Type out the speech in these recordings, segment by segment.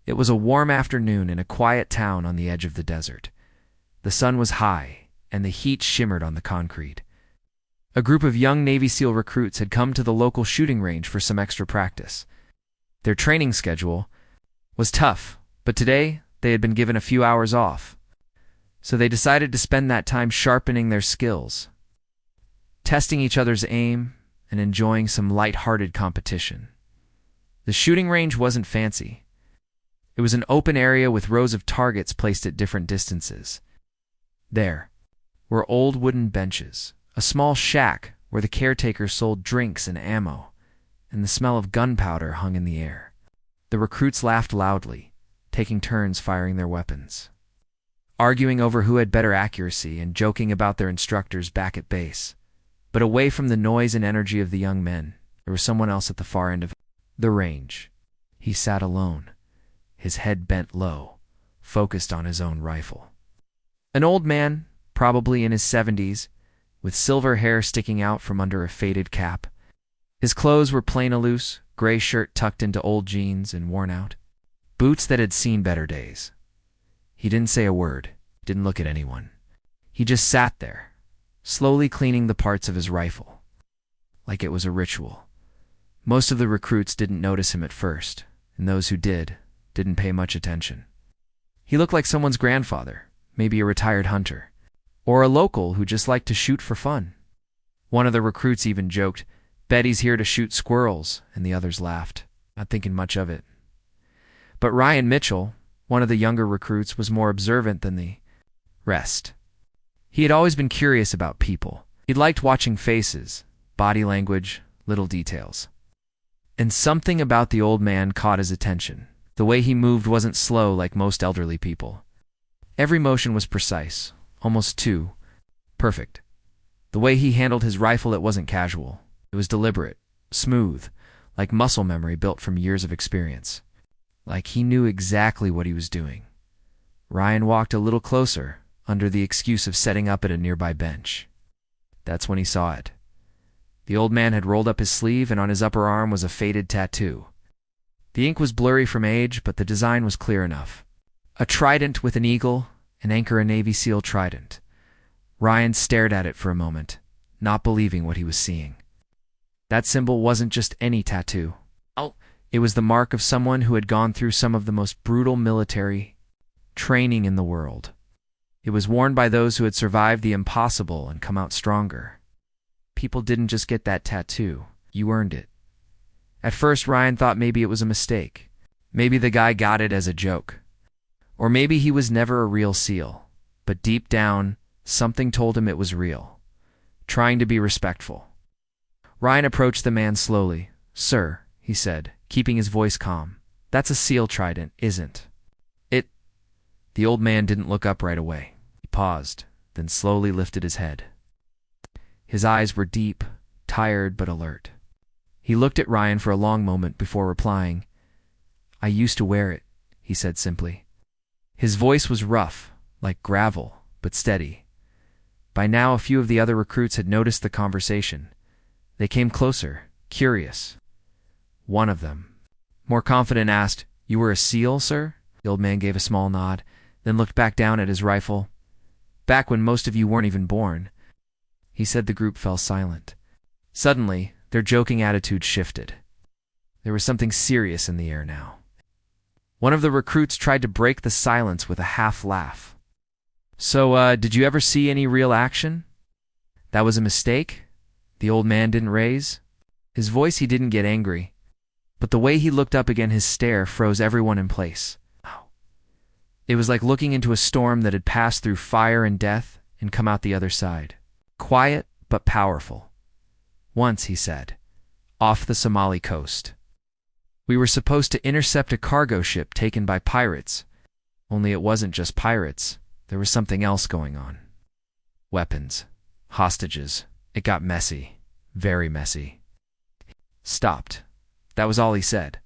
It was a warm afternoon in a quiet town on the edge of the desert. The sun was high, and the heat shimmered on the concrete. A group of young Navy SEAL recruits had come to the local shooting range for some extra practice. Their training schedule was tough, but today they had been given a few hours off. So they decided to spend that time sharpening their skills, testing each other's aim, and enjoying some light-hearted competition. The shooting range wasn't fancy. It was an open area with rows of targets placed at different distances. There were old wooden benches, a small shack where the caretaker sold drinks and ammo, and the smell of gunpowder hung in the air. The recruits laughed loudly, taking turns firing their weapons, arguing over who had better accuracy and joking about their instructors back at base. But away from the noise and energy of the young men, there was someone else at the far end of the range. He sat alone, his head bent low, focused on his own rifle. An old man, probably in his 70s, with silver hair sticking out from under a faded cap. His clothes were plain and loose, gray shirt tucked into old jeans and worn out, boots that had seen better days. He didn't say a word, didn't look at anyone. He just sat there, slowly cleaning the parts of his rifle, like it was a ritual. Most of the recruits didn't notice him at first, and those who did, didn't pay much attention. He looked like someone's grandfather, maybe a retired hunter, or a local who just liked to shoot for fun. One of the recruits even joked, "Bet he's here to shoot squirrels," and the others laughed, not thinking much of it. But Ryan Mitchell, one of the younger recruits, was more observant than the rest. He had always been curious about people. He liked watching faces, body language, little details. And something about the old man caught his attention. The way he moved wasn't slow like most elderly people. Every motion was precise, almost too perfect. The way he handled his rifle, it wasn't casual. It was deliberate, smooth, like muscle memory built from years of experience. Like he knew exactly what he was doing. Ryan walked a little closer, under the excuse of setting up at a nearby bench. That's when he saw it. The old man had rolled up his sleeve, and on his upper arm was a faded tattoo. The ink was blurry from age, but the design was clear enough. A trident with an eagle, an anchor, a Navy SEAL trident. Ryan stared at it for a moment, not believing what he was seeing. That symbol wasn't just any tattoo. It was the mark of someone who had gone through some of the most brutal military training in the world. It was worn by those who had survived the impossible and come out stronger. People didn't just get that tattoo. You earned it. At first, Ryan thought maybe it was a mistake. Maybe the guy got it as a joke. Or maybe he was never a real SEAL. But deep down, something told him it was real. Trying to be respectful. Ryan approached the man slowly. "Sir," he said, keeping his voice calm, "that's a SEAL trident, isn't it?" The old man didn't look up right away. He paused, then slowly lifted his head. His eyes were deep, tired but alert. He looked at Ryan for a long moment before replying. "I used to wear it," he said simply. His voice was rough, like gravel, but steady. By now, a few of the other recruits had noticed the conversation. They came closer, curious. One of them, more confident, asked, "You were a SEAL, sir?" The old man gave a small nod, then looked back down at his rifle. "Back when most of you weren't even born." He said. The group fell silent. Suddenly, their joking attitude shifted. There was something serious in the air now. One of the recruits tried to break the silence with a half laugh. "So, did you ever see any real action?" "That was a mistake?" The old man didn't raise. His voice, he didn't get angry. But the way he looked up again, his stare froze everyone in place. It was like looking into a storm that had passed through fire and death and come out the other side. Quiet, but powerful. "Once," he said, "off the Somali coast. We were supposed to intercept a cargo ship taken by pirates. Only it wasn't just pirates. There was something else going on. Weapons. Hostages. It got messy. Very messy." Stopped. That was all he said.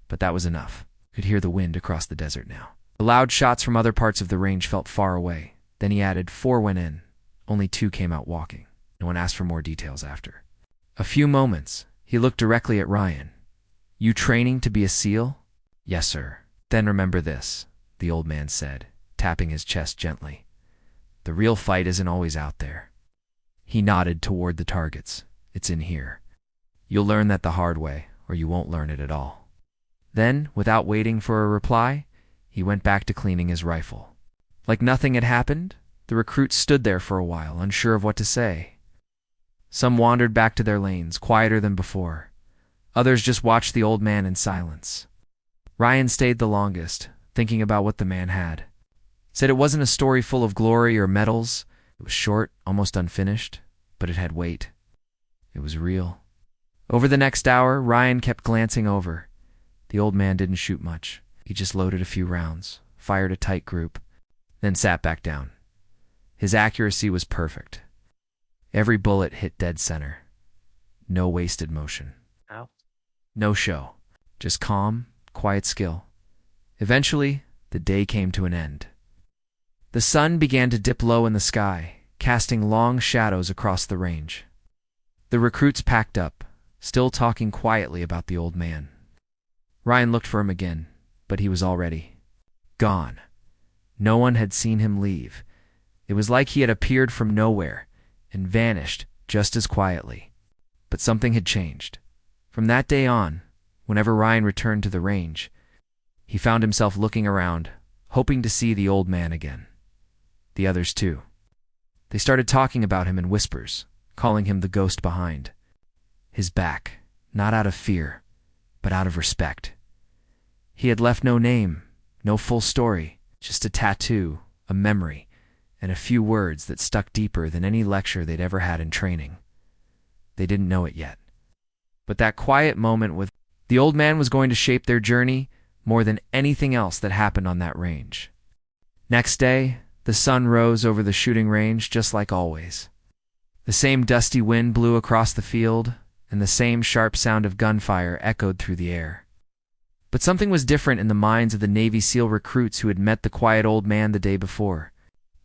But that was enough. Could hear the wind across the desert now. The loud shots from other parts of the range felt far away. Then he added, 4 went in. Only 2 came out walking. No one asked for more details after. A few moments, he looked directly at Ryan. "You training to be a SEAL?" "Yes, sir." Then remember this, the old man said, tapping his chest gently. The real fight isn't always out there. He nodded toward the targets. It's in here. You'll learn that the hard way, or you won't learn it at all. Then, without waiting for a reply, he went back to cleaning his rifle. Like nothing had happened, the recruits stood there for a while, unsure of what to say. Some wandered back to their lanes, quieter than before. Others just watched the old man in silence. Ryan stayed the longest, thinking about what the man had. Said it wasn't a story full of glory or medals. It was short, almost unfinished, but it had weight. It was real. Over the next hour, Ryan kept glancing over. The old man didn't shoot much. He just loaded a few rounds, fired a tight group, then sat back down. His accuracy was perfect. Every bullet hit dead center. No wasted motion. Ow. No show. Just calm, quiet skill. Eventually, the day came to an end. The sun began to dip low in the sky, casting long shadows across the range. The recruits packed up, still talking quietly about the old man. Ryan looked for him again, but he was already gone. No one had seen him leave. It was like he had appeared from nowhere and vanished just as quietly. But something had changed. From that day on, whenever Ryan returned to the range, he found himself looking around, hoping to see the old man again. The others too. They started talking about him in whispers, calling him the ghost behind his back, not out of fear, but out of respect. He had left no name, no full story, just a tattoo, a memory, and a few words that stuck deeper than any lecture they'd ever had in training. They didn't know it yet. But that quiet moment with the old man was going to shape their journey more than anything else that happened on that range. Next day, the sun rose over the shooting range just like always. The same dusty wind blew across the field, and the same sharp sound of gunfire echoed through the air. But something was different in the minds of the Navy SEAL recruits who had met the quiet old man the day before.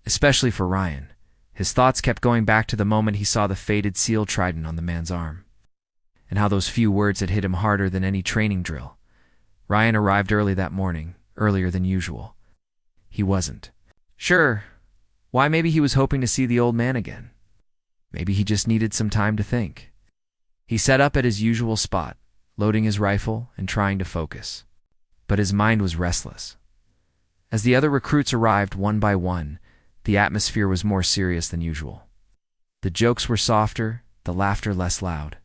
Especially for Ryan. His thoughts kept going back to the moment he saw the faded SEAL trident on the man's arm, and how those few words had hit him harder than any training drill. Ryan arrived early that morning, earlier than usual. He wasn't sure why. Maybe he was hoping to see the old man again. Maybe he just needed some time to think. He sat up at his usual spot, loading his rifle and trying to focus. But his mind was restless. As the other recruits arrived one by one, the atmosphere was more serious than usual. The jokes were softer, the laughter less loud.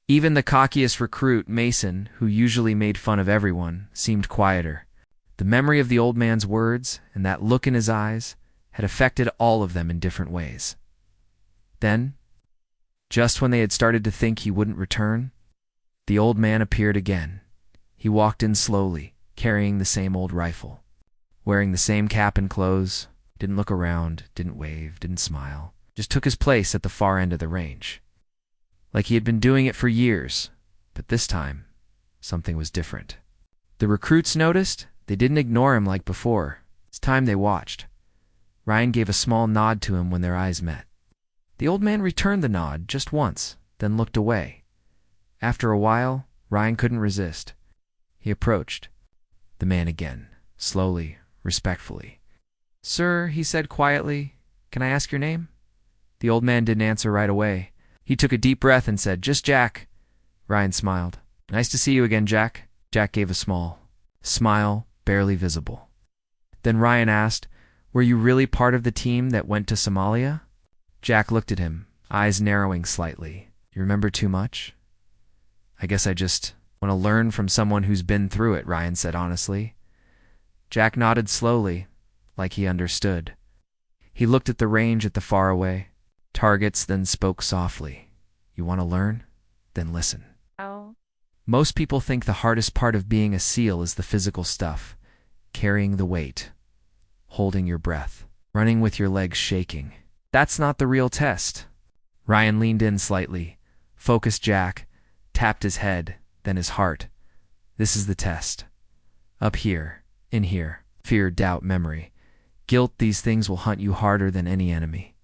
Even the cockiest recruit, Mason, who usually made fun of everyone, seemed quieter. The memory of the old man's words and that look in his eyes had affected all of them in different ways. Then, just when they had started to think he wouldn't return, the old man appeared again. He walked in slowly, carrying the same old rifle, wearing the same cap and clothes, didn't look around, didn't wave, didn't smile, just took his place at the far end of the range. Like he had been doing it for years, but this time, something was different. The recruits noticed. They didn't ignore him like before. It's time they watched. Ryan gave a small nod to him when their eyes met. The old man returned the nod just once, then looked away. After a while, Ryan couldn't resist. He approached the man again, slowly, respectfully. "Sir," he said quietly, "can I ask your name?" The old man didn't answer right away. He took a deep breath and said, "Just Jack." Ryan smiled. "Nice to see you again, Jack." Jack gave a small smile, barely visible. Then Ryan asked, "Were you really part of the team that went to Somalia?" Jack looked at him, eyes narrowing slightly. "You remember too much?" "I guess I just want to learn from someone who's been through it," Ryan said honestly. Jack nodded slowly, like he understood. He looked at the range at the faraway targets, then spoke softly. "You want to learn? Then listen. Ow. Most people think the hardest part of being a SEAL is the physical stuff. Carrying the weight, holding your breath, running with your legs shaking. That's not the real test." Ryan leaned in slightly, focused Jack, tapped his head, then his heart. "This is the test. Up here, in here, fear, doubt, memory, guilt, these things will hunt you harder than any enemy."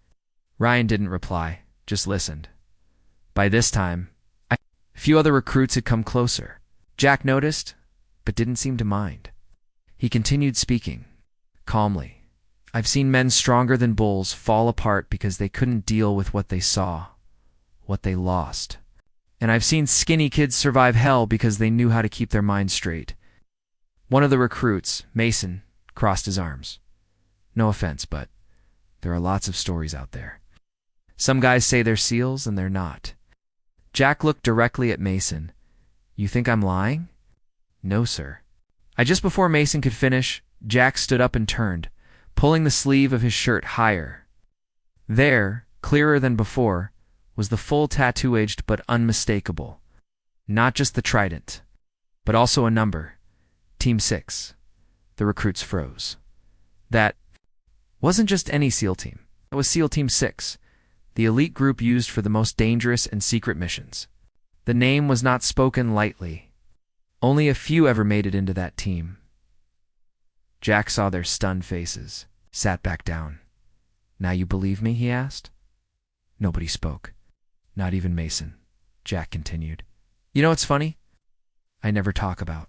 Ryan didn't reply, just listened. By this time, a few other recruits had come closer. Jack noticed, but didn't seem to mind. He continued speaking, calmly. I've seen men stronger than bulls fall apart because they couldn't deal with what they saw, what they lost. And I've seen skinny kids survive hell because they knew how to keep their minds straight. One of the recruits, Mason, crossed his arms. No offense, but there are lots of stories out there. Some guys say they're SEALs and they're not. Jack looked directly at Mason. You think I'm lying? No, sir. Just before Mason could finish, Jack stood up and turned, pulling the sleeve of his shirt higher. There, clearer than before, was the full tattoo-aged but unmistakable. Not just the trident, but also a number. Team 6. The recruits froze. That wasn't just any SEAL team. It was SEAL Team 6, the elite group used for the most dangerous and secret missions. The name was not spoken lightly. Only a few ever made it into that team. Jack saw their stunned faces, sat back down. Now you believe me? He asked. Nobody spoke. Not even Mason. Jack continued. You know what's funny? I never talk about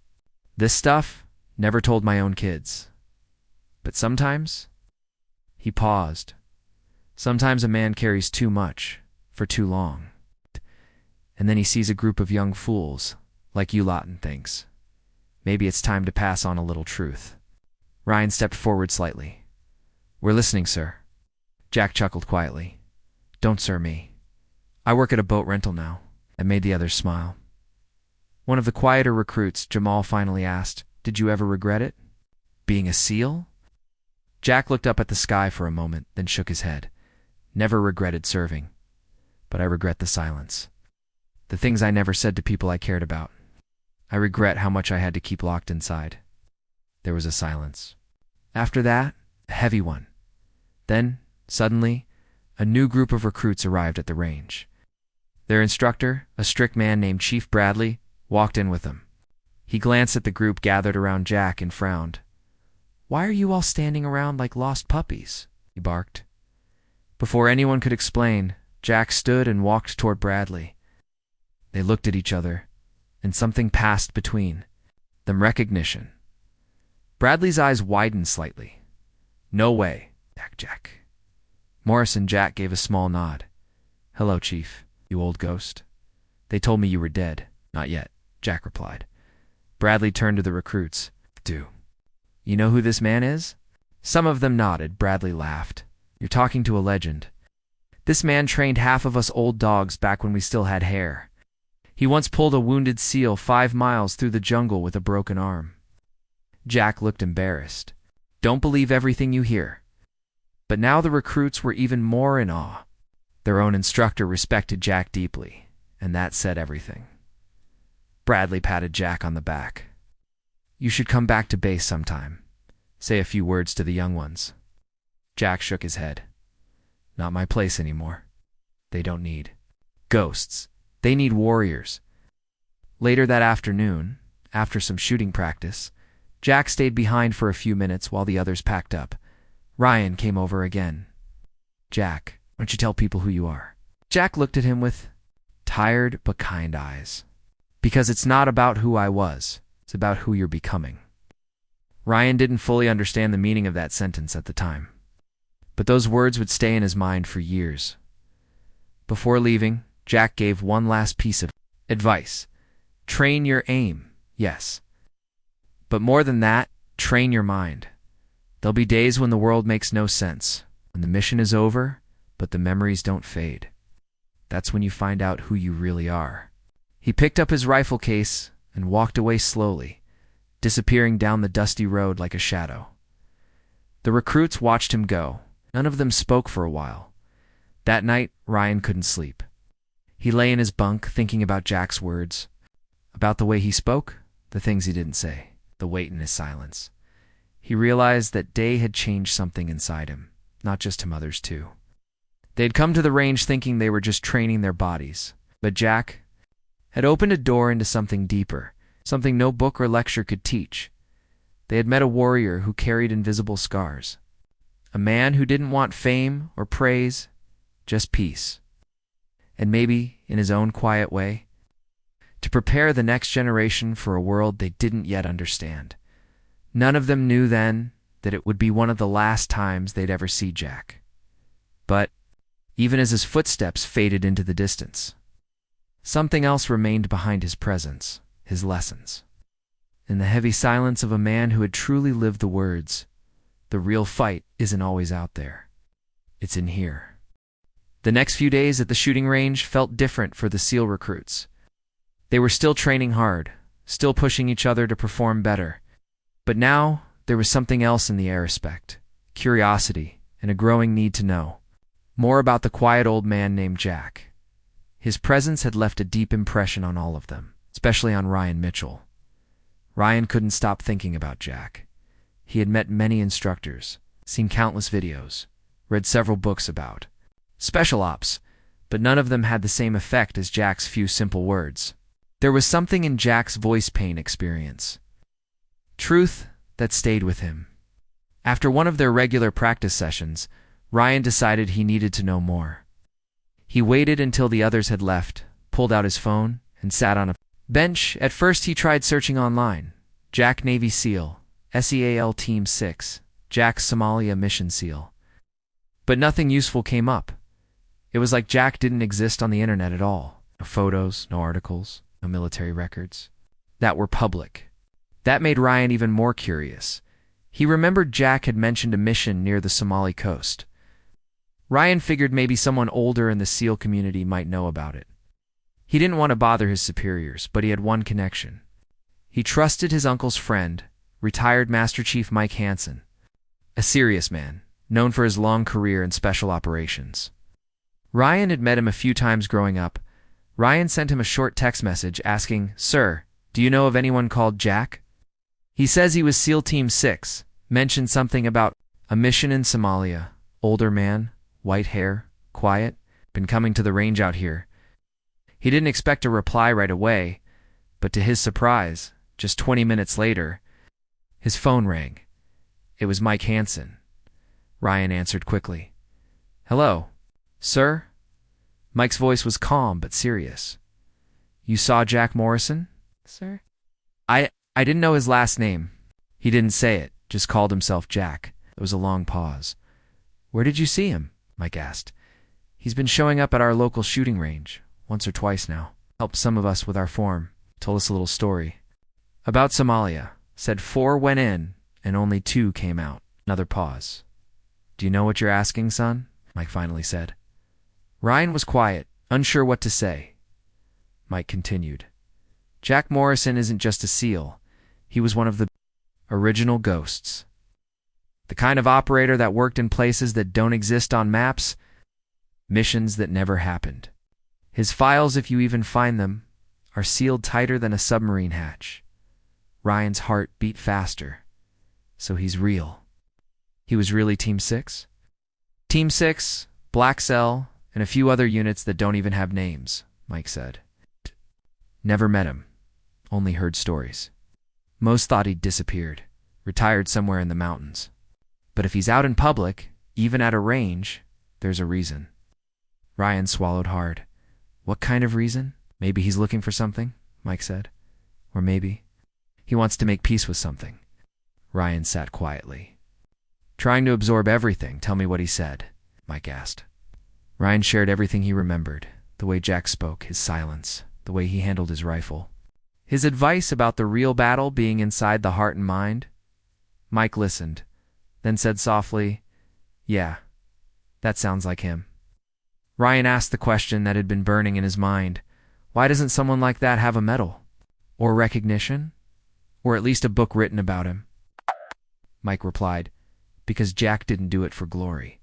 this stuff, never told my own kids. But sometimes, he paused. Sometimes a man carries too much for too long. And then he sees a group of young fools, like you lot, and thinks, maybe it's time to pass on a little truth. Ryan stepped forward slightly. We're listening, sir. Jack chuckled quietly. Don't sir me. I work at a boat rental now. That made the others smile. One of the quieter recruits, Jamal, finally asked, Did you ever regret it? Being a SEAL? Jack looked up at the sky for a moment, then shook his head. Never regretted serving. But I regret the silence. The things I never said to people I cared about. I regret how much I had to keep locked inside. There was a silence. After that, a heavy one. Then, suddenly, a new group of recruits arrived at the range. Their instructor, a strict man named Chief Bradley, walked in with them. He glanced at the group gathered around Jack and frowned. Why are you all standing around like lost puppies? He barked. Before anyone could explain, Jack stood and walked toward Bradley. They looked at each other, and something passed between them. Recognition. Bradley's eyes widened slightly. No way, Jack. Morris and Jack gave a small nod. Hello, Chief, you old ghost. They told me you were dead. Not yet, Jack replied. Bradley turned to the recruits. Do you know who this man is? Some of them nodded. Bradley laughed. You're talking to a legend. This man trained half of us old dogs back when we still had hair. He once pulled a wounded seal 5 miles through the jungle with a broken arm. Jack looked embarrassed. Don't believe everything you hear. But now the recruits were even more in awe. Their own instructor respected Jack deeply, and that said everything. Bradley patted Jack on the back. You should come back to base sometime. Say a few words to the young ones. Jack shook his head. Not my place anymore. They don't need ghosts. They need warriors. Later that afternoon, after some shooting practice, Jack stayed behind for a few minutes while the others packed up. Ryan came over again. Jack, why don't you tell people who you are? Jack looked at him with tired but kind eyes. Because it's not about who I was. It's about who you're becoming. Ryan didn't fully understand the meaning of that sentence at the time. But those words would stay in his mind for years. Before leaving, Jack gave one last piece of advice. Train your aim, yes. But more than that, train your mind. There'll be days when the world makes no sense, when the mission is over, but the memories don't fade. That's when you find out who you really are. He picked up his rifle case and walked away slowly, disappearing down the dusty road like a shadow. The recruits watched him go. None of them spoke for a while. That night, Ryan couldn't sleep. He lay in his bunk thinking about Jack's words, about the way he spoke, the things he didn't say, the weight in his silence. He realized that Day had changed something inside him, not just him, others too. They had come to the range thinking they were just training their bodies, but Jack had opened a door into something deeper, something no book or lecture could teach. They had met a warrior who carried invisible scars, a man who didn't want fame or praise, just peace. And maybe, in his own quiet way, to prepare the next generation for a world they didn't yet understand. None of them knew then that it would be one of the last times they'd ever see Jack. But even as his footsteps faded into the distance, something else remained behind his presence, his lessons. In the heavy silence of a man who had truly lived the words, "The real fight isn't always out there. It's in here." The next few days at the shooting range felt different for the SEAL recruits. They were still training hard, still pushing each other to perform better. But now there was something else in the air: respect, curiosity, and a growing need to know more about the quiet old man named Jack. His presence had left a deep impression on all of them, especially on Ryan Mitchell. Ryan couldn't stop thinking about Jack. He had met many instructors, seen countless videos, read several books about special ops, but none of them had the same effect as Jack's few simple words. There was something in Jack's voice pain experience, truth that stayed with him. After one of their regular practice sessions, Ryan decided he needed to know more. He waited until the others had left, pulled out his phone, and sat on a bench. At first he tried searching online. Jack Navy SEAL, SEAL Team 6, Jack Somalia Mission SEAL. But nothing useful came up. It was like Jack didn't exist on the internet at all. No photos, no articles, no military records that were public. That made Ryan even more curious. He remembered Jack had mentioned a mission near the Somali coast. Ryan figured maybe someone older in the SEAL community might know about it. He didn't want to bother his superiors, but he had one connection. He trusted his uncle's friend, retired Master Chief Mike Hansen, a serious man, known for his long career in special operations. Ryan had met him a few times growing up. Ryan sent him a short text message asking, "Sir, do you know of anyone called Jack? He says he was SEAL Team 6, mentioned something about a mission in Somalia, older man, white hair, quiet, been coming to the range out here." He didn't expect a reply right away, but to his surprise, just 20 minutes later, his phone rang. It was Mike Hansen. Ryan answered quickly. "Hello, sir?" Mike's voice was calm but serious. "You saw Jack Morrison, sir?" I didn't know his last name. He didn't say it, just called himself Jack." There was a long pause. "Where did you see him?" Mike asked. "He's been showing up at our local shooting range, once or twice now. Helped some of us with our form. Told us a little story about Somalia. Said 4 went in and only 2 came out." Another pause. "Do you know what you're asking, son?" Mike finally said. Ryan was quiet, unsure what to say. Mike continued. "Jack Morrison isn't just a SEAL. He was one of the original ghosts. The kind of operator that worked in places that don't exist on maps, missions that never happened. His files, if you even find them, are sealed tighter than a submarine hatch." Ryan's heart beat faster. "So he's real. He was really Team 6? "Team 6, Black Cell, and a few other units that don't even have names," Mike said. "Never met him. Only heard stories. Most thought he'd disappeared, retired somewhere in the mountains. But if he's out in public, even at a range, there's a reason." Ryan swallowed hard. "What kind of reason?" "Maybe he's looking for something," Mike said. "Or maybe he wants to make peace with something." Ryan sat quietly. "Trying to absorb everything. Tell me what he said," Mike asked. Ryan shared everything he remembered, the way Jack spoke, his silence, the way he handled his rifle. His advice about the real battle being inside the heart and mind. Mike listened, then said softly, "Yeah, that sounds like him." Ryan asked the question that had been burning in his mind. Why doesn't someone like that have a medal? Or recognition? Or at least a book written about him? Mike replied, "Because Jack didn't do it for glory.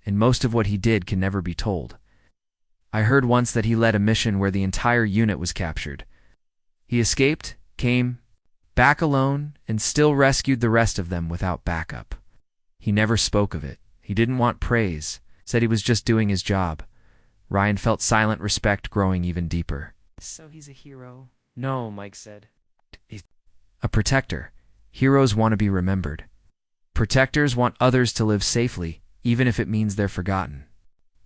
And most of what he did can never be told. I heard once that he led a mission where the entire unit was captured. He escaped, came back alone, and still rescued the rest of them without backup. He never spoke of it. He didn't want praise, said he was just doing his job." Ryan felt silent respect growing even deeper. "So he's a hero?" "No," Mike said. "He's a protector. Heroes want to be remembered. Protectors want others to live safely, even if it means they're forgotten."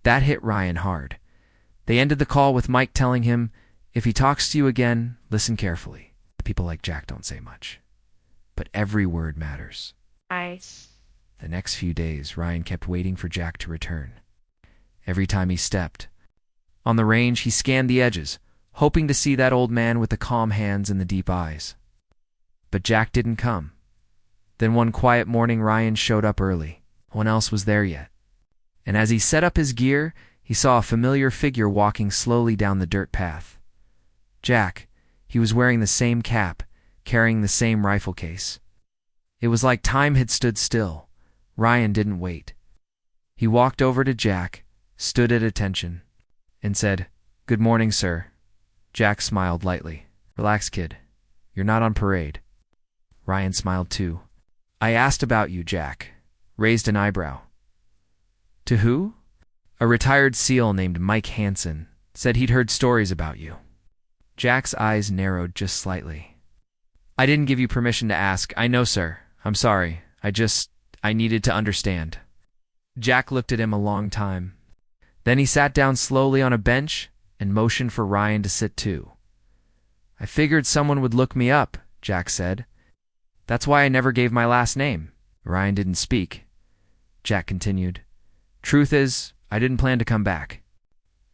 That hit Ryan hard. They ended the call with Mike telling him, "If he talks to you again, listen carefully. People like Jack don't say much." but every word matters. I. The next few days, Ryan kept waiting for Jack to return. Every time he stepped on the range, he scanned the edges, hoping to see that old man with the calm hands and the deep eyes. But Jack didn't come. Then one quiet morning, Ryan showed up early. No one else was there yet. And as he set up his gear, he saw a familiar figure walking slowly down the dirt path. Jack. He was wearing the same cap, carrying the same rifle case. It was like time had stood still. Ryan didn't wait. He walked over to Jack, stood at attention, and said, "Good morning, sir." Jack smiled lightly. "Relax, kid. You're not on parade." Ryan smiled too. "I asked about you," Jack raised an eyebrow. "To who?" "A retired SEAL named Mike Hansen said he'd heard stories about you." Jack's eyes narrowed just slightly. "I didn't give you permission to ask. I know, sir. I'm sorry. I needed to understand." Jack looked at him a long time. Then he sat down slowly on a bench and motioned for Ryan to sit too. "I figured someone would look me up," Jack said. "That's why I never gave my last name." Ryan didn't speak. Jack continued, "Truth is, I didn't plan to come back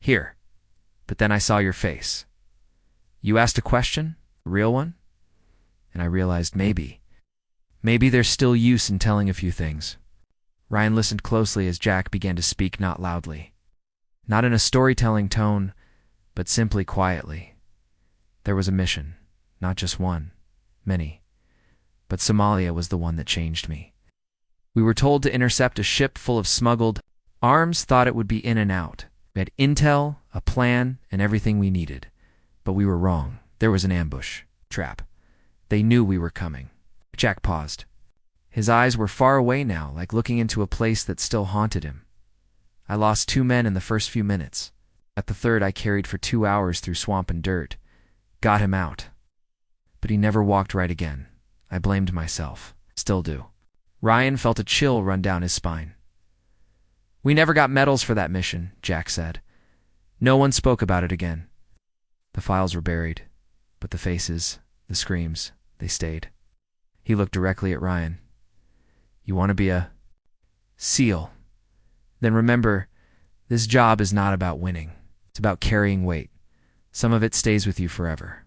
here. But then I saw your face. You asked a question, a real one, and I realized maybe there's still use in telling a few things." Ryan listened closely as Jack began to speak, not loudly, not in a storytelling tone, but simply quietly. "There was a mission, not just one, many. But Somalia was the one that changed me. We were told to intercept a ship full of smuggled arms, thought it would be in and out. We had intel, a plan, and everything we needed. But we were wrong. There was an ambush, trap. They knew we were coming." Jack paused. His eyes were far away now, like looking into a place that still haunted him. "I lost 2 men in the first few minutes. At the third, I carried for 2 hours through swamp and dirt. Got him out. But he never walked right again. I blamed myself. Still do." Ryan felt a chill run down his spine. "We never got medals for that mission," Jack said. No one spoke about it again. The files were buried, but the faces, the screams, they stayed. He looked directly at Ryan. "You want to be a SEAL? Then remember, this job is not about winning. It's about carrying weight. Some of it stays with you forever."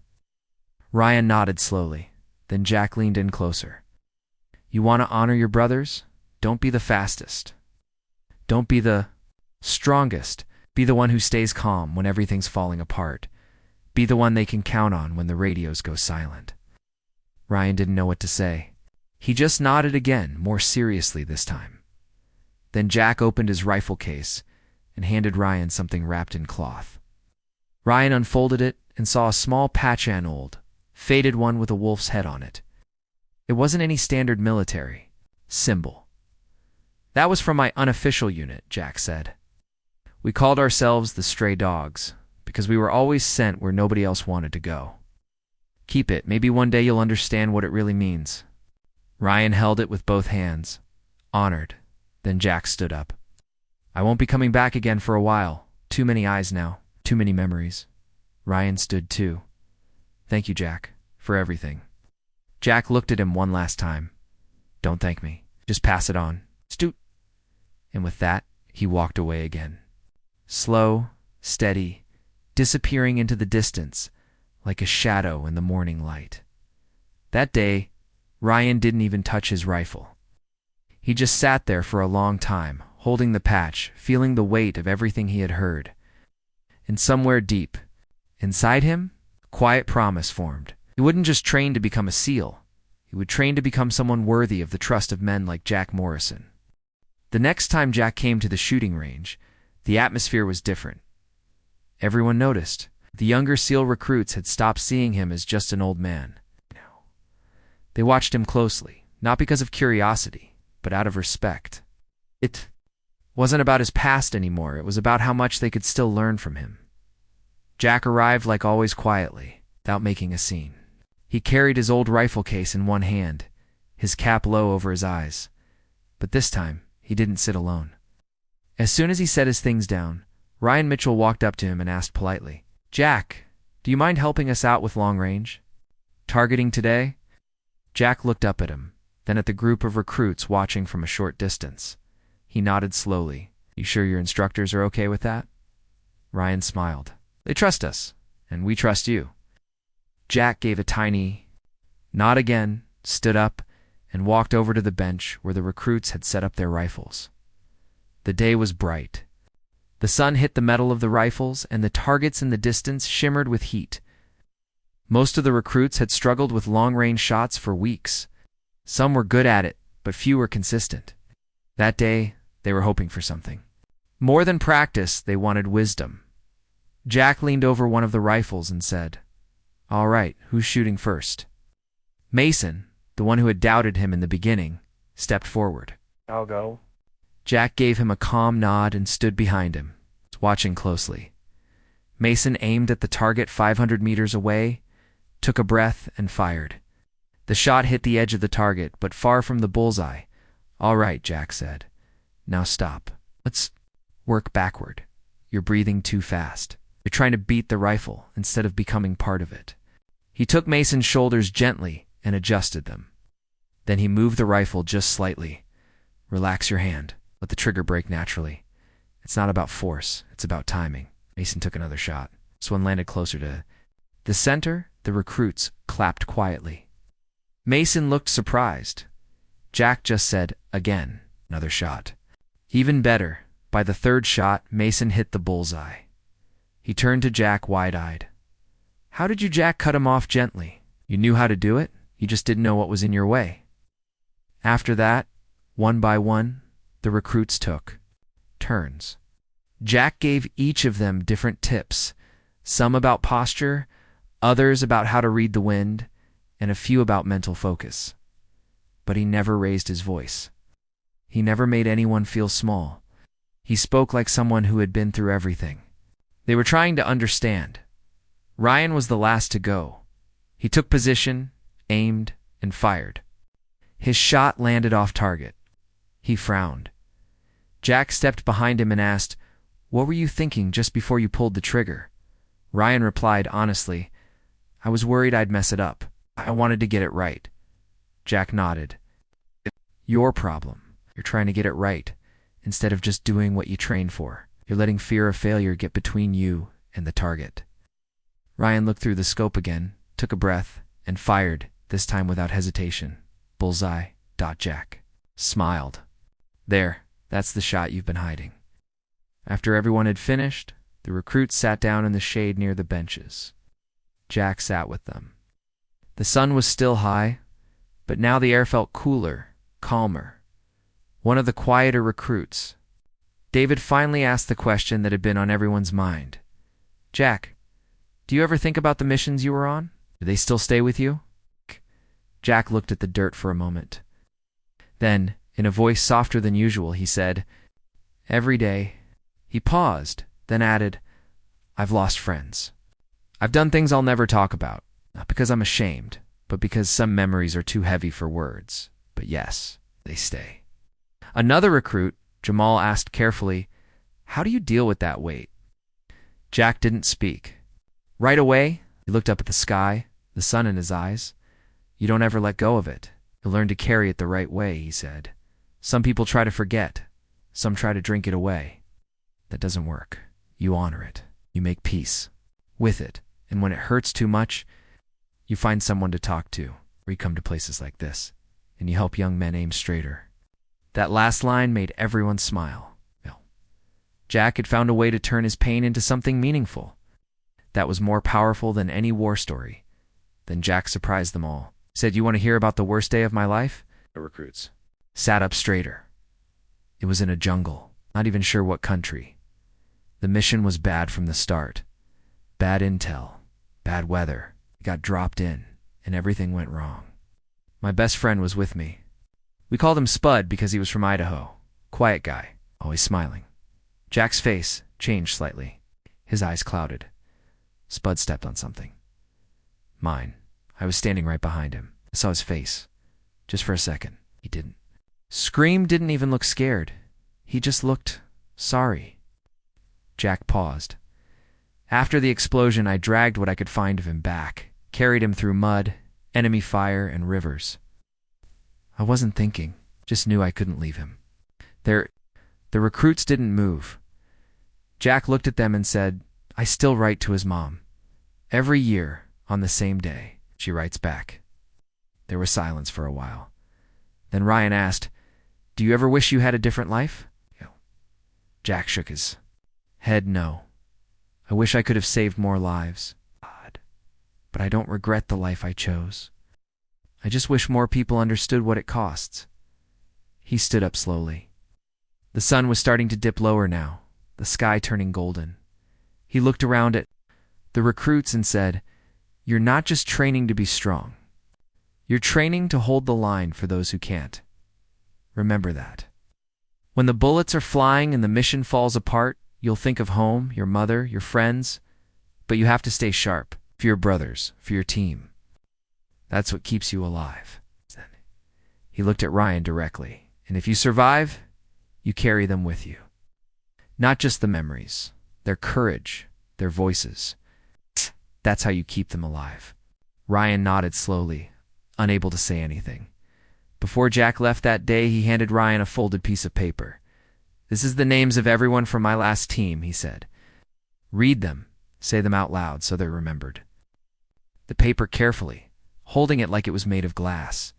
Ryan nodded slowly. Then Jack leaned in closer. "You want to honor your brothers? Don't be the fastest. Don't be the strongest. Be the one who stays calm when everything's falling apart. Be the one they can count on when the radios go silent." Ryan didn't know what to say. He just nodded again, more seriously this time. Then Jack opened his rifle case and handed Ryan something wrapped in cloth. Ryan unfolded it and saw a small patch, an old, faded one with a wolf's head on it. It wasn't any standard military symbol. "That was from my unofficial unit," Jack said. "We called ourselves the Stray Dogs, because we were always sent where nobody else wanted to go. Keep it. Maybe one day you'll understand what it really means." Ryan held it with both hands, honored. Then Jack stood up. "I won't be coming back again for a while. Too many eyes now. Too many memories." Ryan stood too. "Thank you, Jack, for everything." Jack looked at him one last time. "Don't thank me. Just pass it on. Stoot." And with that, he walked away again. Slow, steady, disappearing into the distance like a shadow in the morning light. That day, Ryan didn't even touch his rifle. He just sat there for a long time, holding the patch, feeling the weight of everything he had heard. And somewhere deep, inside him, a quiet promise formed. He wouldn't just train to become a SEAL. He would train to become someone worthy of the trust of men like Jack Morrison. The next time Jack came to the shooting range, the atmosphere was different. Everyone noticed. The younger SEAL recruits had stopped seeing him as just an old man. They watched him closely, not because of curiosity, but out of respect. It wasn't about his past anymore. It was about how much they could still learn from him. Jack arrived like always quietly, without making a scene. He carried his old rifle case in one hand, his cap low over his eyes. But this time, he didn't sit alone. As soon as he set his things down, Ryan Mitchell walked up to him and asked politely, "Jack, do you mind helping us out with long range? Targeting today?" Jack looked up at him, then at the group of recruits watching from a short distance. He nodded slowly. You sure your instructors are okay with that? Ryan smiled. They trust us, and we trust you. Jack gave a tiny nod again, stood up, and walked over to the bench where the recruits had set up their rifles. The day was bright. The sun hit the metal of the rifles, and the targets in the distance shimmered with heat. Most of the recruits had struggled with long-range shots for weeks. Some were good at it, but few were consistent. That day, they were hoping for something. More than practice, they wanted wisdom. Jack leaned over one of the rifles and said, All right, who's shooting first? Mason, the one who had doubted him in the beginning, stepped forward. I'll go. Jack gave him a calm nod and stood behind him, watching closely. Mason aimed at the target 500 meters away, took a breath, and fired. The shot hit the edge of the target, but far from the bullseye. All right, Jack said. Now stop. Let's work backward. You're breathing too fast. You're trying to beat the rifle instead of becoming part of it. He took Mason's shoulders gently and adjusted them. Then he moved the rifle just slightly. Relax your hand. Let the trigger break naturally. It's not about force. It's about timing. Mason took another shot. This one landed closer to the center. The recruits clapped quietly. Mason looked surprised. Jack just said, again, another shot. Even better, by the third shot, Mason hit the bullseye. He turned to Jack wide-eyed. How did you, Jack, cut him off gently? You knew how to do it? You just didn't know what was in your way. After that, one by one, the recruits took turns. Jack gave each of them different tips, some about posture, others about how to read the wind, and a few about mental focus. But he never raised his voice. He never made anyone feel small. He spoke like someone who had been through everything. They were trying to understand. Ryan was the last to go. He took position, aimed, and fired. His shot landed off target. He frowned. Jack stepped behind him and asked, What were you thinking just before you pulled the trigger? Ryan replied honestly, I was worried I'd mess it up. I wanted to get it right. Jack nodded. Your problem. You're trying to get it right, instead of just doing what you trained for. You're letting fear of failure get between you and the target. Ryan looked through the scope again, took a breath, and fired, this time without hesitation. Bullseye. Jack smiled. There, that's the shot you've been hiding. After everyone had finished, the recruits sat down in the shade near the benches. Jack sat with them. The sun was still high, but now the air felt cooler, calmer. One of the quieter recruits, David, finally asked the question that had been on everyone's mind. Jack, do you ever think about the missions you were on? Do they still stay with you? Jack looked at the dirt for a moment. Then, in a voice softer than usual, he said, Every day. He paused, then added, I've lost friends. I've done things I'll never talk about, not because I'm ashamed, but because some memories are too heavy for words. But yes, they stay. Another recruit, Jamal, asked carefully, How do you deal with that weight? Jack didn't speak. Right away, he looked up at the sky, the sun in his eyes. You don't ever let go of it. You'll learn to carry it the right way, he said. Some people try to forget. Some try to drink it away. That doesn't work. You honor it. You make peace with it. And when it hurts too much, you find someone to talk to, or you come to places like this, and you help young men aim straighter. That last line made everyone smile. Well, Jack had found a way to turn his pain into something meaningful. That was more powerful than any war story. Then Jack surprised them all. He said, You want to hear about the worst day of my life? The recruits sat up straighter. It was in a jungle, not even sure what country. The mission was bad from the start. Bad intel, bad weather. It got dropped in, and everything went wrong. My best friend was with me. We called him Spud because he was from Idaho. Quiet guy, always smiling. Jack's face changed slightly. His eyes clouded. Spud stepped on something. Mine. I was standing right behind him. I saw his face. Just for a second. He didn't. Scream didn't even look scared. He just looked sorry. Jack paused. After the explosion, I dragged what I could find of him back, carried him through mud, enemy fire, and rivers. I wasn't thinking, just knew I couldn't leave him. The recruits didn't move. Jack looked at them and said, "I still write to his mom. Every year, on the same day, she writes back." There was silence for a while. Then Ryan asked, "Do you ever wish you had a different life?" Jack shook his head. "No. I wish I could have saved more lives. But I don't regret the life I chose. I just wish more people understood what it costs." He stood up slowly. The sun was starting to dip lower now, the sky turning golden. He looked around at the recruits and said, "You're not just training to be strong. You're training to hold the line for those who can't. Remember that. When the bullets are flying and the mission falls apart, you'll think of home, your mother, your friends, but you have to stay sharp for your brothers, for your team. That's what keeps you alive." He looked at Ryan directly. "And if you survive, you carry them with you. Not just the memories, their courage, their voices. That's how you keep them alive." Ryan nodded slowly, unable to say anything. Before Jack left that day, he handed Ryan a folded piece of paper. "This is the names of everyone from my last team," he said. "Read them, say them out loud so they're remembered." The paper carefully, holding it like it was made of glass.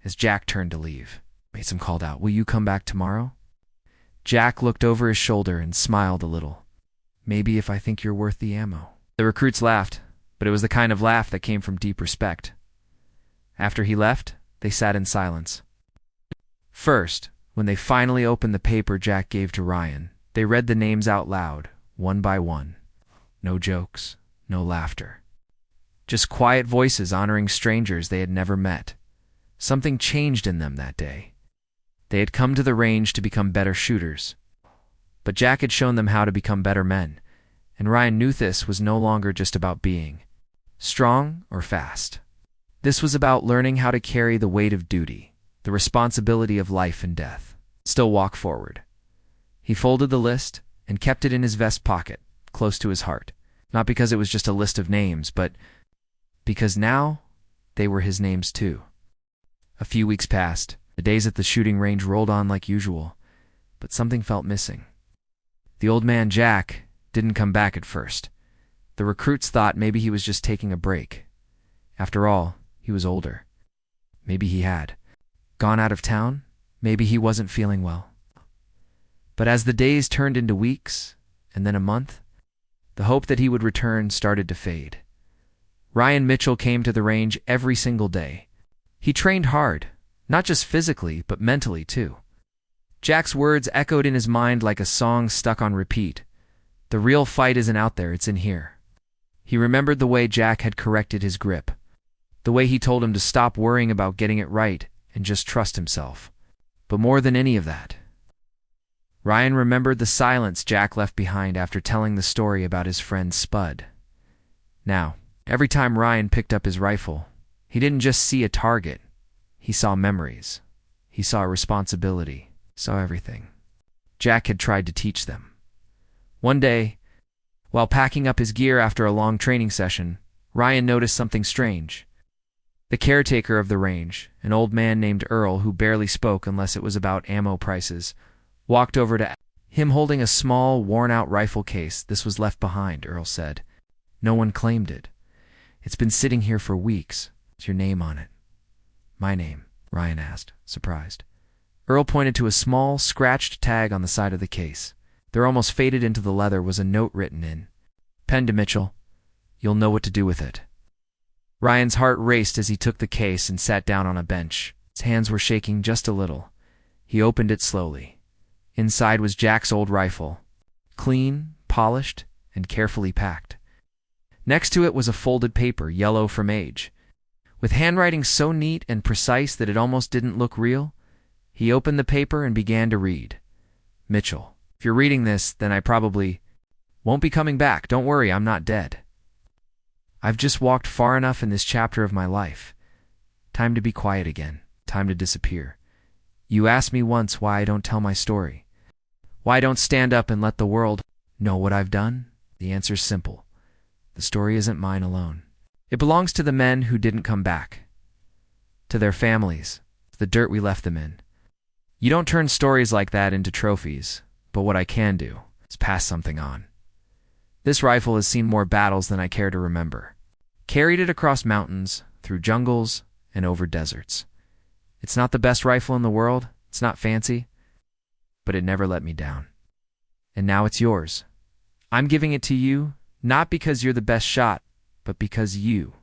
As Jack turned to leave, Mason called out, "Will you come back tomorrow?" Jack looked over his shoulder and smiled a little. "Maybe if I think you're worth the ammo." The recruits laughed, but it was the kind of laugh that came from deep respect. After he left, they sat in silence. First, when they finally opened the paper Jack gave to Ryan, they read the names out loud, one by one. No jokes, no laughter. Just quiet voices honoring strangers they had never met. Something changed in them that day. They had come to the range to become better shooters. But Jack had shown them how to become better men, and Ryan knew this was no longer just about being strong or fast. This was about learning how to carry the weight of duty, the responsibility of life and death. Still walk forward. He folded the list and kept it in his vest pocket, close to his heart. Not because it was just a list of names, but because now they were his names too. A few weeks passed. The days at the shooting range rolled on like usual, but something felt missing. The old man, Jack, didn't come back at first. The recruits thought maybe he was just taking a break. After all, he was older. Maybe he had gone out of town. Maybe he wasn't feeling well. But as the days turned into weeks, and then a month, the hope that he would return started to fade. Ryan Mitchell came to the range every single day. He trained hard, not just physically, but mentally too. Jack's words echoed in his mind like a song stuck on repeat. The real fight isn't out there, it's in here. He remembered the way Jack had corrected his grip, the way he told him to stop worrying about getting it right and just trust himself. But more than any of that, Ryan remembered the silence Jack left behind after telling the story about his friend Spud. Now, every time Ryan picked up his rifle, he didn't just see a target. He saw memories. He saw responsibility. Saw everything Jack had tried to teach them. One day, while packing up his gear after a long training session, Ryan noticed something strange. The caretaker of the range, an old man named Earl who barely spoke unless it was about ammo prices, walked over to him holding a small, worn-out rifle case. "This was left behind," Earl said. "No one claimed it. It's been sitting here for weeks. It's your name on it." "My name?" Ryan asked, surprised. Earl pointed to a small, scratched tag on the side of the case. There, almost faded into the leather, was a note written in pen to Mitchell. "You'll know what to do with it." Ryan's heart raced as he took the case and sat down on a bench. His hands were shaking just a little. He opened it slowly. Inside was Jack's old rifle, clean, polished, and carefully packed. Next to it was a folded paper, yellow from age. With handwriting so neat and precise that it almost didn't look real, he opened the paper and began to read. "Mitchell, if you're reading this, then I probably won't be coming back. Don't worry, I'm not dead. I've just walked far enough in this chapter of my life. Time to be quiet again. Time to disappear. You asked me once why I don't tell my story. Why I don't stand up and let the world know what I've done? The answer's simple. The story isn't mine alone. It belongs to the men who didn't come back, to their families, to the dirt we left them in. You don't turn stories like that into trophies, but what I can do is pass something on. This rifle has seen more battles than I care to remember. Carried it across mountains, through jungles, and over deserts. It's not the best rifle in the world, it's not fancy, but it never let me down. And now it's yours. I'm giving it to you, not because you're the best shot, but because you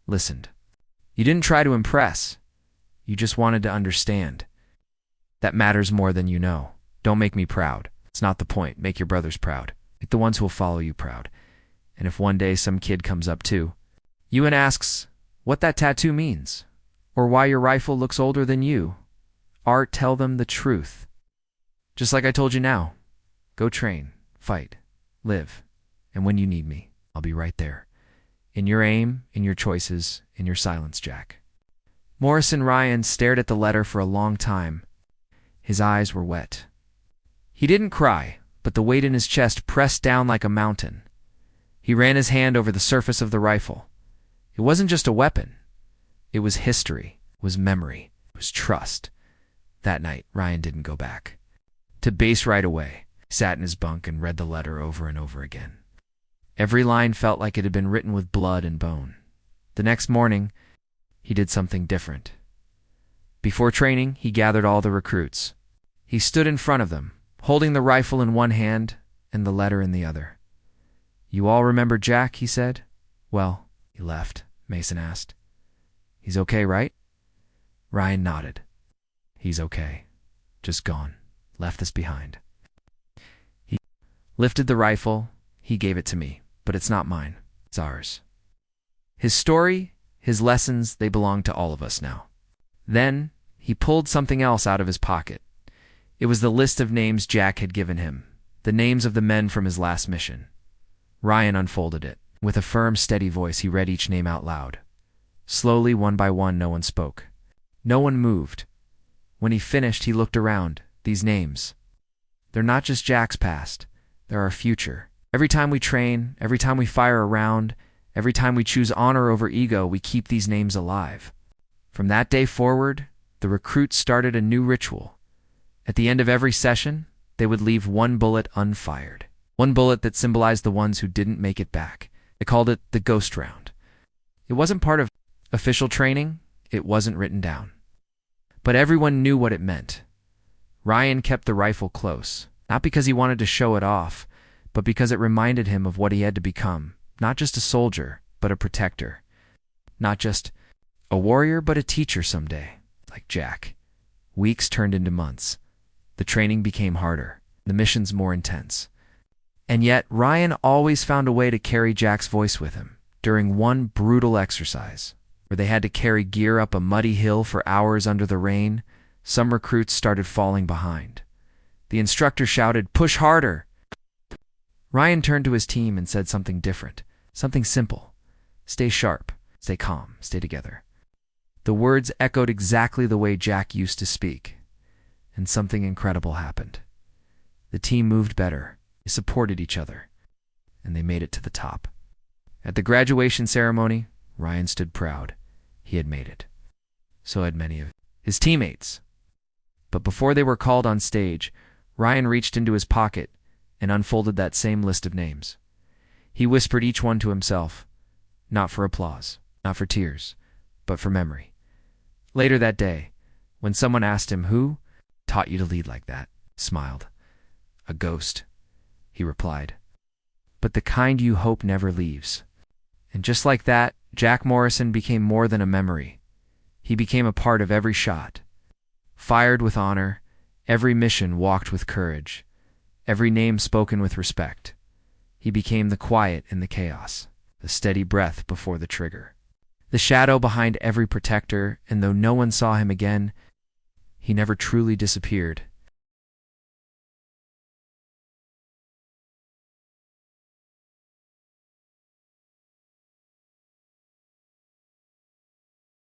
listened. You didn't try to impress. You just wanted to understand. That matters more than you know. Don't make me proud. It's not the point. Make your brothers proud. Make the ones who will follow you proud. And if one day some kid comes up to you and asks what that tattoo means, or why your rifle looks older than you, Art, tell them the truth. Just like I told you now. Go train, fight, live, and when you need me, I'll be right there. In your aim, in your choices, in your silence, Jack. Morrison Ryan stared at the letter for a long time. His eyes were wet. He didn't cry, but the weight in his chest pressed down like a mountain. He ran his hand over the surface of the rifle. It wasn't just a weapon. It was history, it was memory, it was trust. That night, Ryan didn't go back to base right away. He sat in his bunk and read the letter over and over again. Every line felt like it had been written with blood and bone. The next morning, he did something different. Before training, he gathered all the recruits. He stood in front of them, holding the rifle in one hand and the letter in the other. "You all remember Jack?" he said. "Well, he left," Mason asked. "He's okay, right?" Ryan nodded. "He's okay. Just gone. Left this behind." He lifted the rifle. He gave it to me, but it's not mine. It's ours. His story, his lessons, they belong to all of us now. Then he pulled something else out of his pocket. It was the list of names Jack had given him, the names of the men from his last mission. Ryan unfolded it. With a firm, steady voice, he read each name out loud. Slowly, one by one, no one spoke. No one moved. When he finished, he looked around. These names, they're not just Jack's past. They're our future. Every time we train, every time we fire a round, every time we choose honor over ego, we keep these names alive. From that day forward, the recruits started a new ritual. At the end of every session, they would leave one bullet unfired. One bullet that symbolized the ones who didn't make it back. They called it the ghost round. It wasn't part of official training. It wasn't written down. But everyone knew what it meant. Ryan kept the rifle close, not because he wanted to show it off, but because it reminded him of what he had to become. Not just a soldier, but a protector. Not just a warrior, but a teacher someday, like Jack. Weeks turned into months. The training became harder, the missions more intense. And yet, Ryan always found a way to carry Jack's voice with him. During one brutal exercise, where they had to carry gear up a muddy hill for hours under the rain, some recruits started falling behind. The instructor shouted, "Push harder!" Ryan turned to his team and said something different, something simple. "Stay sharp, stay calm, stay together." The words echoed exactly the way Jack used to speak. And something incredible happened. The team moved better. They supported each other, and they made it to the top. At the graduation ceremony, Ryan stood proud. He had made it. So had many of his teammates. But before they were called on stage, Ryan reached into his pocket and unfolded that same list of names. He whispered each one to himself, not for applause, not for tears, but for memory. Later that day, when someone asked him, "Who taught you to lead like that?" he smiled. "A ghost," he replied. "But the kind you hope never leaves." And just like that, Jack Morrison became more than a memory. He became a part of every shot. Fired with honor, every mission walked with courage, every name spoken with respect. He became the quiet in the chaos, the steady breath before the trigger, the shadow behind every protector, and though no one saw him again, he never truly disappeared.